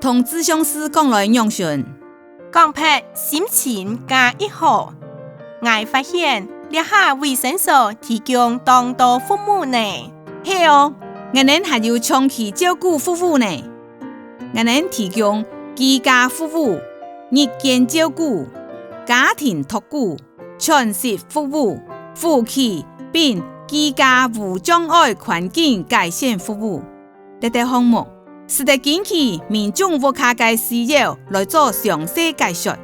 同咨商师讲来养顺。讲拍心情加1號，我發現這下衛生所提供當多服務呢。係哦，我哋還有長期照顧服務呢。我哋提供居家服務、日間照顧、家庭托顧、全室服務、夫妻並居家無障礙環境改善服務。這個項目是得根據民眾活卡嘅需要來做詳細解說，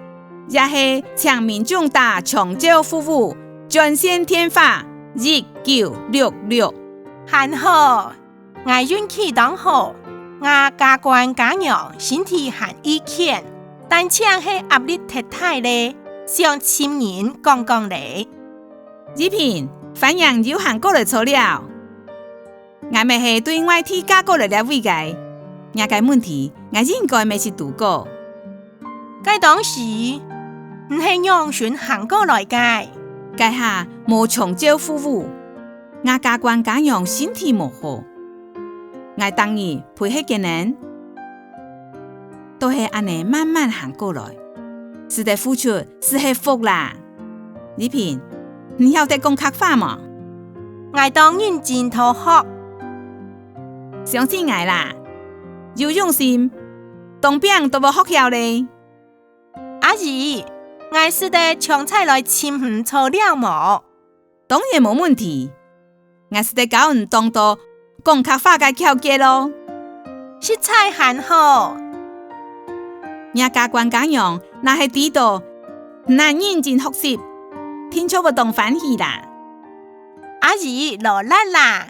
也是請民眾打長照服務專線電話1966。很好，我運氣當好，我家官家娘身體很易健，但請係壓力太大咧，想親人講講咧。依片反映有行過來錯了，我咪係對外地嫁過來了位嘅，也個問題我應該未是讀過。該當時唔係養順行過來嘅，該下無長照服務，我家官家娘身體無好，我當然陪迄個人，都係安尼慢慢行過來，是得付出是係福啦。依片你曉得講客話嗎？我當認真討學，相信我啦，有用心，當兵都無學曉咧。阿姨，我是得搶菜來親唔錯了麼？當然冇問題，我是得教人當多講客話嘅巧計咯。食菜很好，人家官家娘那係知道，難認真學習，聽錯不當歡喜啦。阿姨落力啦。